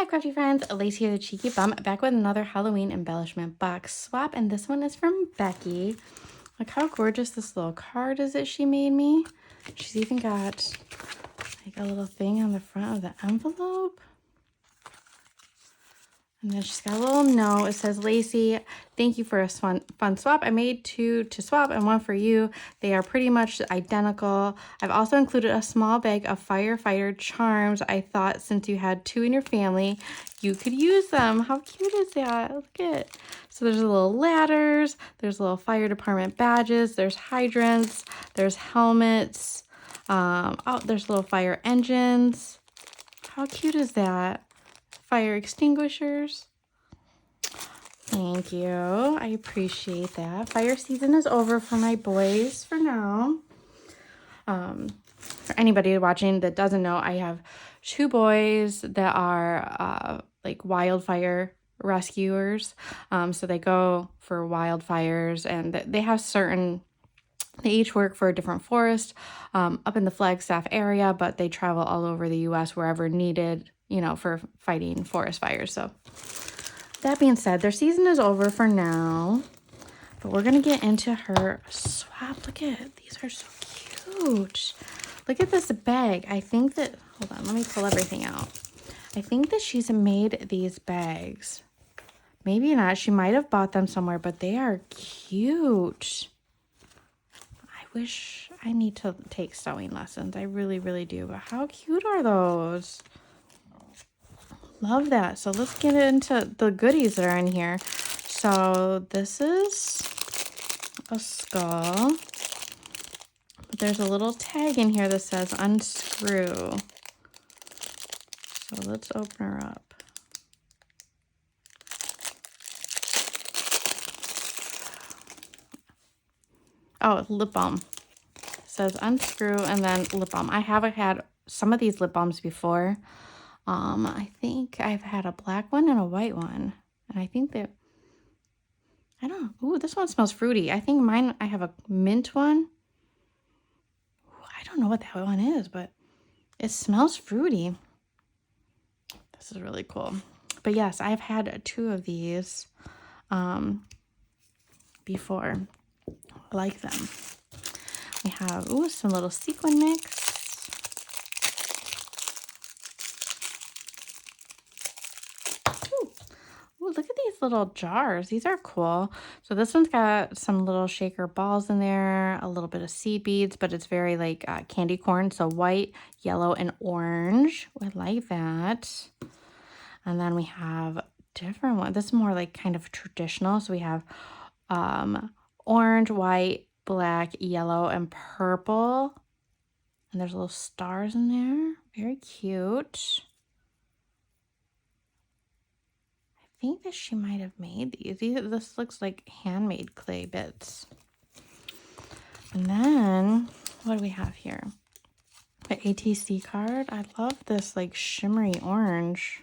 Hi crafty friends, Lacey here, the Cheeky Bum, back with another Halloween embellishment box swap, and this one is from Becky. Look how gorgeous this little card is that she made me. She's even got like a little thing on the front of the envelope. And then she's got a little note. It says, Lacey, thank you for a fun swap. I made two to swap and one for you. They are pretty much identical. I've also included a small bag of firefighter charms. I thought since you had two in your family, you could use them. How cute is that? Look at it. So there's little ladders. There's little fire department badges. There's hydrants. There's helmets. Oh, there's little fire engines. How cute is that? Fire extinguishers. Thank you. I appreciate that. Fire season is over for my boys for now. For anybody watching that doesn't know, I have two boys that are like wildfire rescuers. So they go for wildfires, and they have they each work for a different forest up in the Flagstaff area, but they travel all over the U.S. wherever needed, you know, for fighting forest fires. So that being said, their season is over for now, but we're going to get into her swap. Look at it. These are so cute. Look at this bag. I think that, hold on, let me pull everything out. I think that she's made these bags. Maybe not. She might have bought them somewhere, but they are cute. I wish I need to take sewing lessons. I really, really do. But how cute are those? Love that. So let's get into the goodies that are in here. So this is a skull. But there's a little tag in here that says unscrew. So let's open her up. Oh, lip balm. It says unscrew and then lip balm. I haven't had some of these lip balms before. I think I've had a black one and a white one. And I think that, I don't know. Ooh, this one smells fruity. I think mine, I have a mint one. Ooh, I don't know what that one is, but it smells fruity. This is really cool. But yes, I've had two of these before. I like them. We have, ooh, some little sequin mix. Ooh, look at these little jars. These are cool. So this one's got some little shaker balls in there, a little bit of seed beads, but it's very like candy corn. So white, yellow, and orange. I like that. And then we have different ones. This is more like kind of traditional. So we have orange, white, black, yellow, and purple. And there's little stars in there. Very cute. I think that she might have made these. This looks like handmade clay bits. And then, what do we have here? The ATC card. I love this like shimmery orange.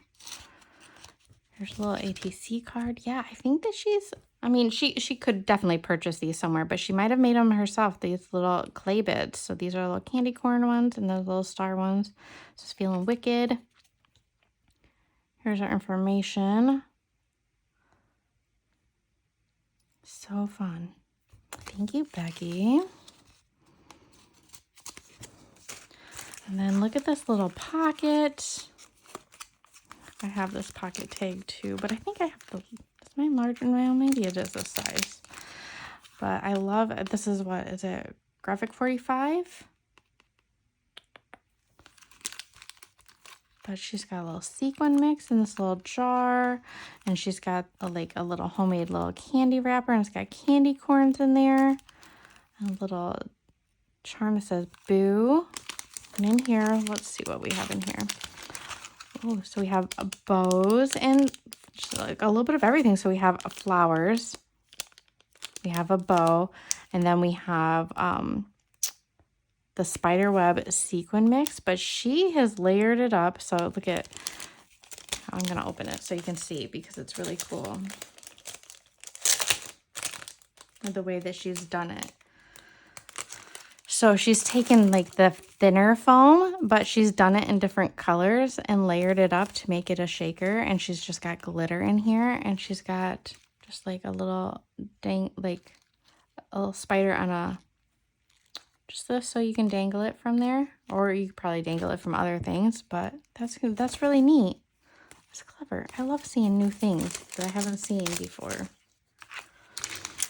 Here's a little ATC card. Yeah, I think that she could definitely purchase these somewhere, but she might have made them herself, these little clay bits. So these are little candy corn ones and those little star ones. Just feeling wicked. Here's our information. So fun. Thank you, Becky. And then look at this little pocket. I have this pocket tag too, but I think I have is mine larger? Well, maybe it is this size. But I love it. This is what is it? Graphic 45? But she's got a little sequin mix in this little jar, and she's got a little homemade little candy wrapper, and it's got candy corns in there. And a little charm that says boo. And in here, let's see what we have in here. Oh, so we have bows and like a little bit of everything. So we have flowers, we have a bow, and then we have the spider web sequin mix, but she has layered it up. So look at, I'm going to open it so you can see because it's really cool. The way that she's done it. So she's taken like the thinner foam, but she's done it in different colors and layered it up to make it a shaker. And she's just got glitter in here, and she's got just like a little like a little spider on a, just this so you can dangle it from there, or you could probably dangle it from other things, but that's really neat. It's clever. I love seeing new things that I haven't seen before.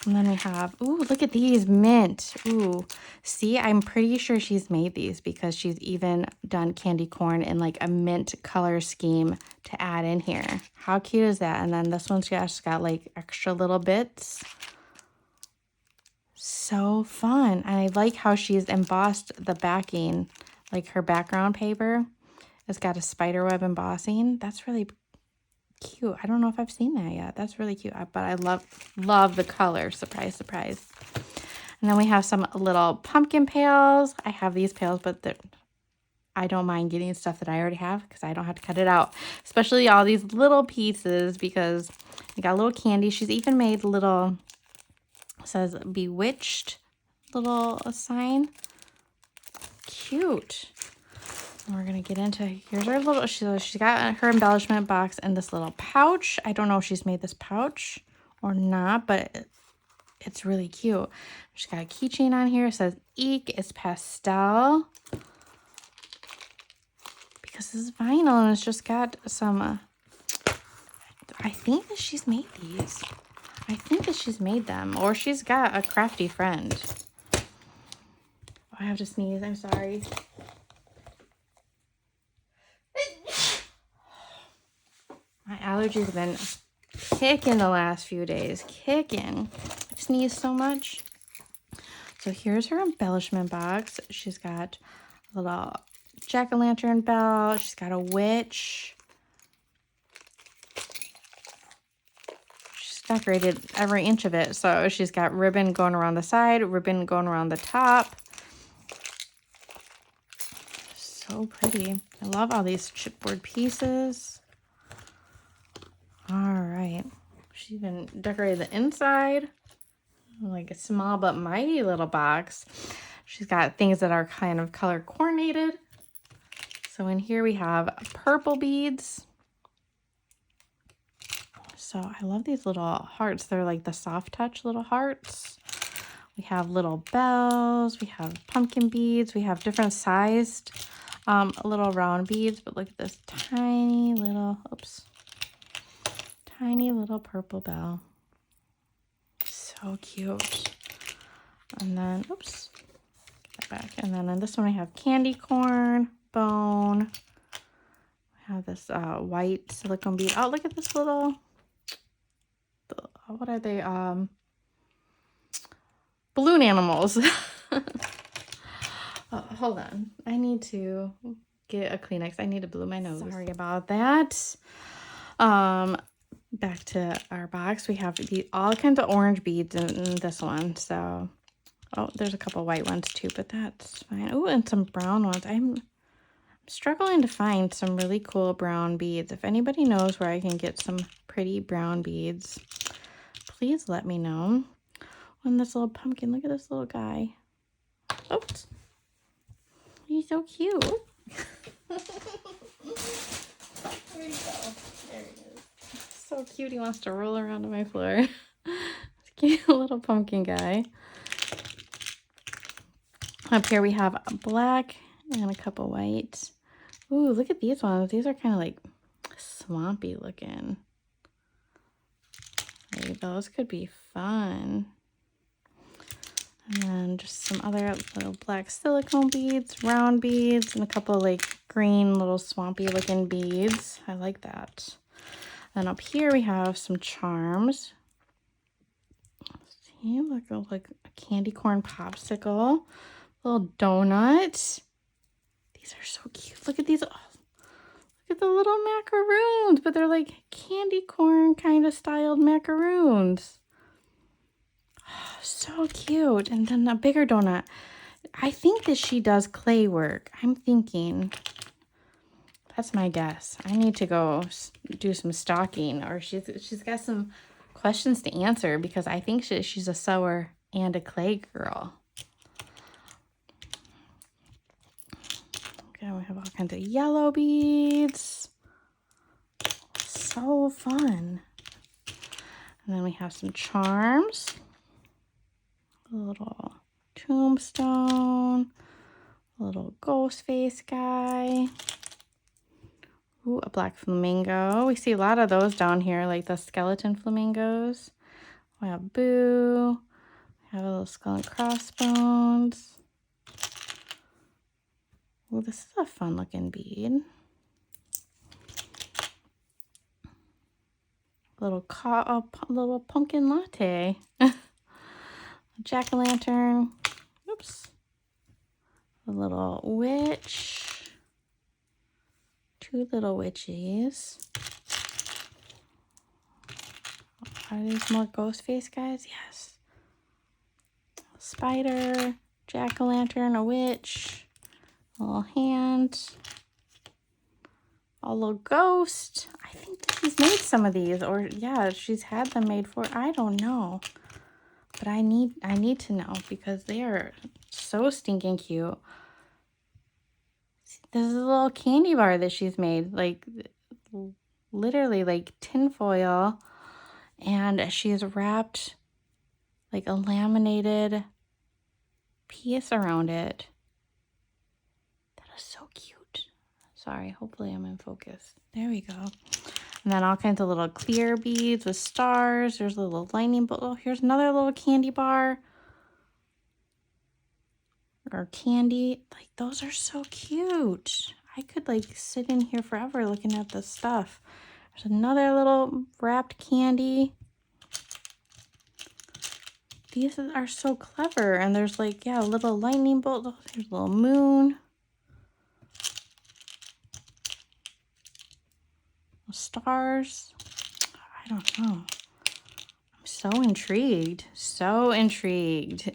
And then we have, ooh, look at these, mint. Ooh, see, I'm pretty sure she's made these because she's even done candy corn in like a mint color scheme to add in here. How cute is that? And then this one's just got like extra little bits. So fun. And I like how she's embossed the backing, like her background paper. It's got a spiderweb embossing. That's really cute. I don't know if I've seen that yet. That's really cute. But I love the color. Surprise, surprise. And then we have some little pumpkin pails. I have these pails, but I don't mind getting stuff that I already have because I don't have to cut it out. Especially all these little pieces because we got a little candy. She's even made little, says bewitched little sign. Cute. We're going to get into, here's her little, she's got her embellishment box and this little pouch. I don't know if she's made this pouch or not, but it's really cute. She's got a keychain on here. It says Eek, it's pastel. Because this is vinyl and it's just got some, I think that she's made these. I think that she's made them, or she's got a crafty friend. Oh, I have to sneeze, I'm sorry. My allergies have been kicking the last few days. Kicking. I sneeze so much. So here's her embellishment box. She's got a little jack-o'-lantern bell. She's got a witch. She's decorated every inch of it. So she's got ribbon going around the side, ribbon going around the top. So pretty. I love all these chipboard pieces. All right, she even decorated the inside, like a small but mighty little box. She's got things that are kind of color coordinated. So in here we have purple beads. So I love these little hearts. They're like the soft touch little hearts. We have little bells. We have pumpkin beads. We have different sized little round beads, but look at this tiny little, oops. Tiny little purple bell. So cute. And then, oops, get that back. And then on this one, we have candy corn, bone. We have this white silicone bead. Oh, look at this little, what are they? Balloon animals. Oh, hold on. I need to get a Kleenex. I need to blow my nose. Sorry about that. Back to our box, we have all kinds of orange beads in this one. So, oh, there's a couple white ones too, but that's fine. Oh, and some brown ones. I'm struggling to find some really cool brown beads. If anybody knows where I can get some pretty brown beads, please let me know. And this little pumpkin, look at this little guy. Oops. He's so cute. Where'd he go? There he is. So cute. He wants to roll around on my floor. Cute little pumpkin guy. Up here we have a black and a couple white. Ooh, look at these ones. These are kind of like swampy looking. Maybe those could be fun. And then just some other little black silicone beads, round beads, and a couple of like green little swampy looking beads. I like that. Then up here we have some charms. See, look like a candy corn popsicle, little donut. These are so cute. Look at these. Oh, look at the little macaroons, but they're like candy corn kind of styled macaroons. Oh, so cute. And then a bigger donut. I think that she does clay work. I'm thinking. That's my guess. I need to go do some stalking, or she's got some questions to answer because I think she's a sewer and a clay girl. And we have all kinds of yellow beads. So fun. And then we have some charms. A little tombstone. A little ghost face guy. Ooh, a black flamingo. We see a lot of those down here, like the skeleton flamingos. We have Boo. We have a little skull and crossbones. Ooh, this is a fun looking bead. Little pumpkin latte. Jack-o'-lantern. Oops. A little witch. 2 little witches. Are these more ghost face guys? Yes. A spider, jack-o'-lantern, a witch, a little hand, a little ghost. I think that she's made some of these, or yeah, she's had them made for. I don't know, but I need to know because they are so stinking cute. This is a little candy bar that she's made, like literally like tinfoil, and she has wrapped like a laminated piece around it. That is so cute. Sorry, hopefully I'm in focus. There we go. And then all kinds of little clear beads with stars. There's a little lightning bolt. Oh, here's another little candy bar. Or candy. Like, those are so cute. I could like sit in here forever looking at this stuff. There's another little wrapped candy. These are so clever. And there's like, yeah, a little lightning bolt. Oh, there's a little moon. Stars. I don't know. I'm so intrigued. So intrigued.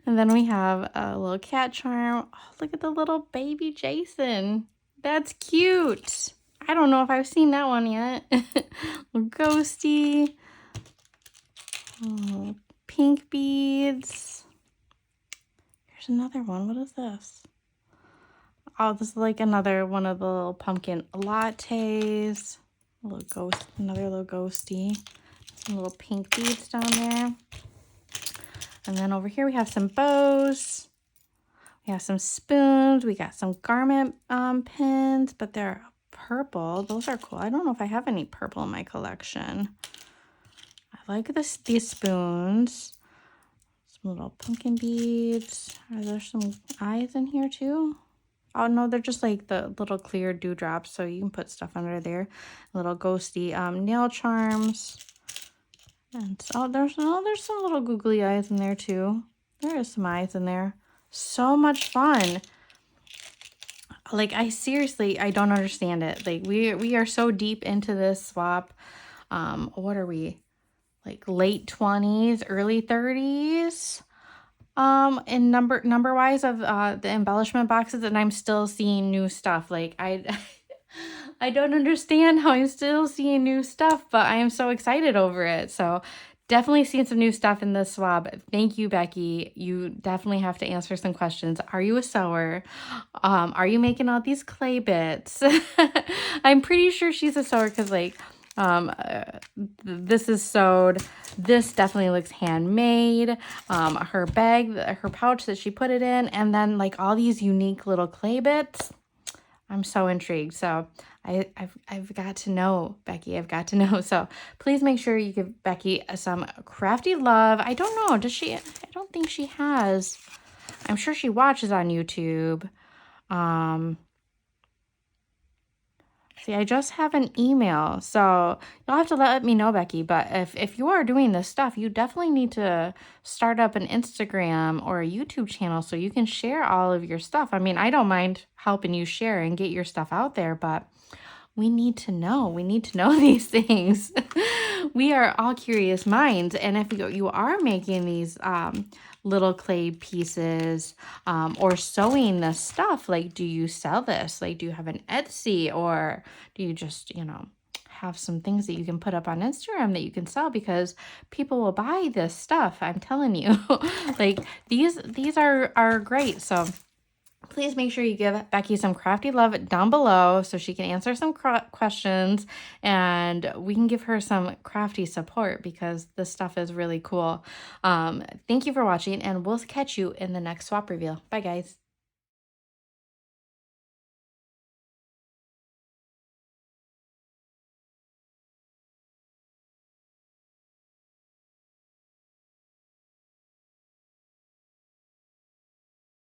And then we have a little cat charm. Oh, look at the little baby Jason. That's cute. I don't know if I've seen that one yet. Little ghosty. Oh, pink beads. Here's another one. What is this? Oh, this is like another one of the little pumpkin lattes. A little ghost, another little ghosty. Some little pink beads down there. And then over here we have some bows. We have some spoons. We got some garment pins, but they're purple. Those are cool. I don't know if I have any purple in my collection. I like these spoons. Some little pumpkin beads. Are there some eyes in here too? Oh no, they're just like the little clear dewdrops, so you can put stuff under there. Little ghosty nail charms. And so there's some little googly eyes in there too. There is some eyes in there. So much fun. Like, I don't understand it. Like, we are so deep into this swap. What are we? Like late 20s, early 30s. In number wise of the embellishment boxes, and I'm still seeing new stuff. Like, I don't understand how I'm still seeing new stuff, but I am so excited over it. So definitely seeing some new stuff in this swab. Thank you, Becky. You definitely have to answer some questions. Are you a sewer? Are you making all these clay bits? I'm pretty sure she's a sewer because like this is sewed. This definitely looks handmade. Her bag, her pouch that she put it in, and then like all these unique little clay bits. I'm so intrigued. So I've got to know, Becky. I've got to know. So please make sure you give Becky some crafty love. I don't know. Does she? I don't think she has. I'm sure she watches on YouTube. See, I just have an email, so you'll have to let me know, Becky. But if you are doing this stuff, you definitely need to start up an Instagram or a YouTube channel so you can share all of your stuff. I mean, I don't mind helping you share and get your stuff out there, but we need to know. We need to know these things. We are all curious minds. And if you are making these little clay pieces or sewing this stuff, like, do you sell this? Like, do you have an Etsy, or do you just, have some things that you can put up on Instagram that you can sell? Because people will buy this stuff. I'm telling you, like, these are great. So please make sure you give Becky some crafty love down below so she can answer some questions and we can give her some crafty support because this stuff is really cool. Thank you for watching, and we'll catch you in the next swap reveal. Bye, guys.